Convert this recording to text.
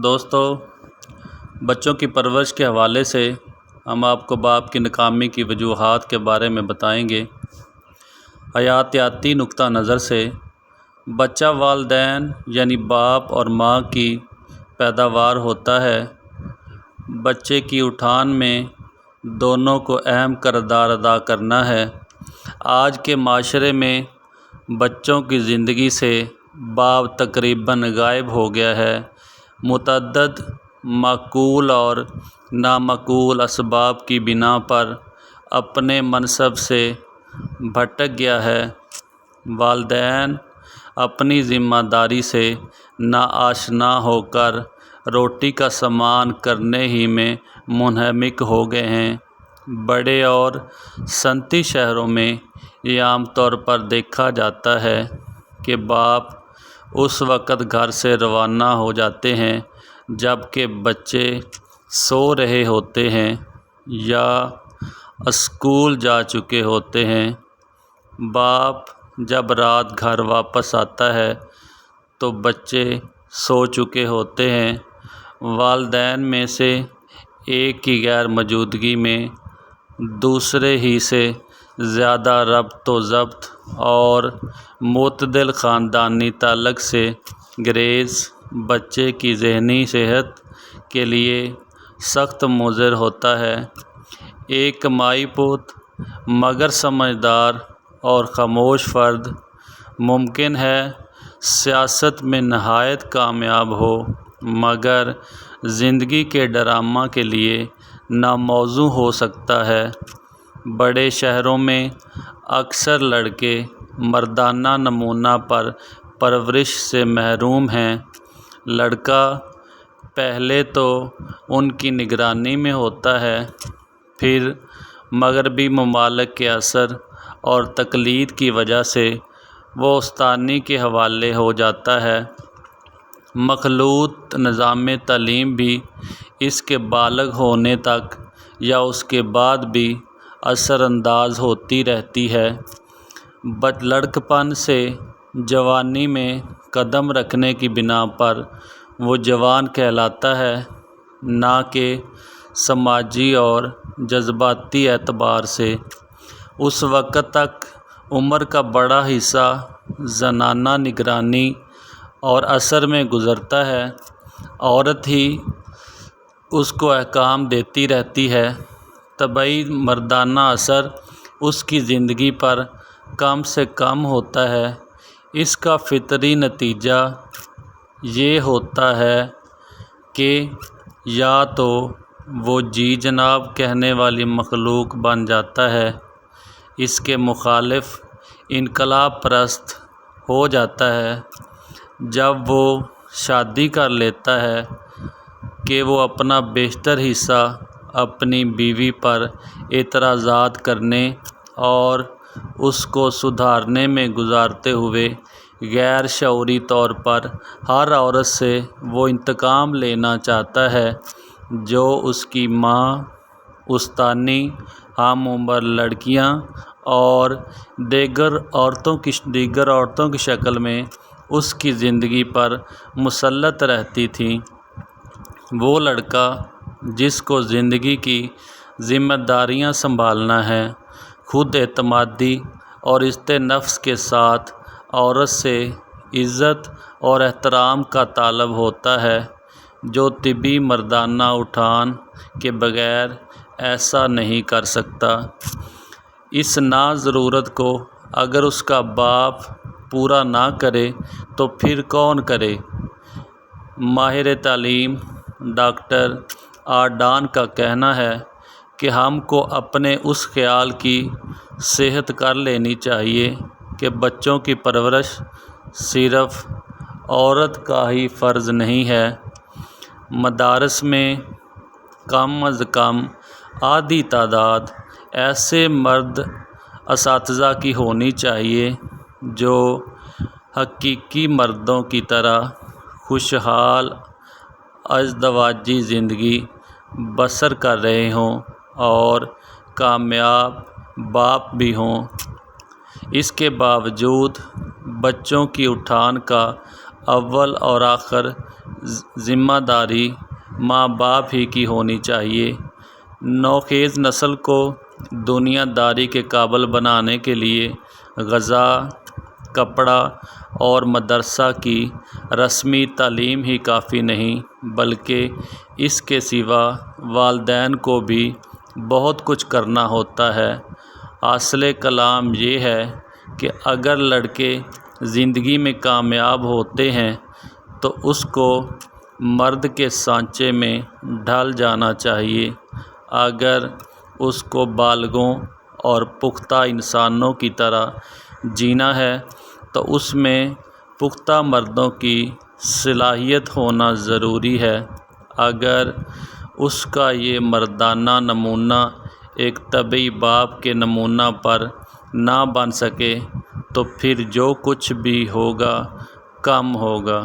دوستو، بچوں کی پرورش کے حوالے سے ہم آپ کو باپ کی ناکامی کی وجوہات کے بارے میں بتائیں گے۔ حیاتیاتی نقطہ نظر سے بچہ والدین یعنی باپ اور ماں کی پیداوار ہوتا ہے۔ بچے کی اٹھان میں دونوں کو اہم کردار ادا کرنا ہے۔ آج کے معاشرے میں بچوں کی زندگی سے باپ تقریباً غائب ہو گیا ہے۔ متعدد معقول اور نامعقول اسباب کی بنا پر اپنے منصب سے بھٹک گیا ہے۔ والدین اپنی ذمہ داری سے ناآشنا ہو کر روٹی کا سامان کرنے ہی میں منہمک ہو گئے ہیں۔ بڑے اور صنعتی شہروں میں یہ عام طور پر دیکھا جاتا ہے کہ باپ اس وقت گھر سے روانہ ہو جاتے ہیں جب کہ بچے سو رہے ہوتے ہیں یا اسکول جا چکے ہوتے ہیں۔ باپ جب رات گھر واپس آتا ہے تو بچے سو چکے ہوتے ہیں۔ والدین میں سے ایک کی غیر موجودگی میں دوسرے ہی سے زیادہ ربط و ضبط اور معتدل خاندانی تعلق سے گریز بچے کی ذہنی صحت کے لیے سخت مضر ہوتا ہے۔ ایک مائی پوت مگر سمجھدار اور خاموش فرد ممکن ہے سیاست میں نہایت کامیاب ہو مگر زندگی کے ڈرامہ کے لیے ناموزوں ہو سکتا ہے۔ بڑے شہروں میں اکثر لڑکے مردانہ نمونہ پر پرورش سے محروم ہیں۔ لڑکا پہلے تو ان کی نگرانی میں ہوتا ہے، پھر مغربی ممالک کے اثر اور تقلید کی وجہ سے وہ استانی کے حوالے ہو جاتا ہے۔ مخلوط نظام تعلیم بھی اس کے بالغ ہونے تک یا اس کے بعد بھی اثر انداز ہوتی رہتی ہے۔ لڑکپن سے جوانی میں قدم رکھنے کی بنا پر وہ جوان کہلاتا ہے، نہ کہ سماجی اور جذباتی اعتبار سے۔ اس وقت تک عمر کا بڑا حصہ زنانہ نگرانی اور اثر میں گزرتا ہے۔ عورت ہی اس کو احکام دیتی رہتی ہے۔ طبعی مردانہ اثر اس کی زندگی پر کم سے کم ہوتا ہے۔ اس کا فطری نتیجہ یہ ہوتا ہے کہ یا تو وہ جی جناب کہنے والی مخلوق بن جاتا ہے، اس کے مخالف انقلاب پرست ہو جاتا ہے۔ جب وہ شادی کر لیتا ہے کہ وہ اپنا بیشتر حصہ اپنی بیوی پر اعتراضات کرنے اور اس کو سدھارنے میں گزارتے ہوئے غیر شعوری طور پر ہر عورت سے وہ انتقام لینا چاہتا ہے جو اس کی ماں، استانی، ہم عمر لڑکیاں اور دیگر عورتوں کی شکل میں اس کی زندگی پر مسلط رہتی تھیں۔ وہ لڑکا جس کو زندگی کی ذمہ داریاں سنبھالنا ہے، خود اعتمادی اور عزت نفس کے ساتھ عورت سے عزت اور احترام کا طالب ہوتا ہے، جو طبعی مردانہ اٹھان کے بغیر ایسا نہیں کر سکتا۔ اس ضرورت کو اگر اس کا باپ پورا نہ کرے تو پھر کون کرے؟ ماہر تعلیم ڈاکٹر آرڈان کا کہنا ہے کہ ہم کو اپنے اس خیال کی صحت کر لینی چاہیے کہ بچوں کی پرورش صرف عورت کا ہی فرض نہیں ہے۔ مدارس میں کم از کم آدھی تعداد ایسے مرد اساتذہ کی ہونی چاہیے جو حقیقی مردوں کی طرح خوشحال ازدواجی زندگی بسر کر رہے ہوں اور کامیاب باپ بھی ہوں۔ اس کے باوجود بچوں کی اٹھان کا اول اور آخر ذمہ داری ماں باپ ہی کی ہونی چاہیے۔ نوخیز نسل کو دنیا داری کے قابل بنانے کے لیے غذا، کپڑا اور مدرسہ کی رسمی تعلیم ہی کافی نہیں، بلکہ اس کے سوا والدین کو بھی بہت کچھ کرنا ہوتا ہے۔ اصل کلام یہ ہے کہ اگر لڑکے زندگی میں کامیاب ہوتے ہیں تو اس کو مرد کے سانچے میں ڈھل جانا چاہیے۔ اگر اس کو بالغوں اور پختہ انسانوں کی طرح جینا ہے تو اس میں پختہ مردوں کی صلاحیت ہونا ضروری ہے۔ اگر اس کا یہ مردانہ نمونہ ایک طبعی باپ کے نمونہ پر نہ بن سکے تو پھر جو کچھ بھی ہوگا کم ہوگا۔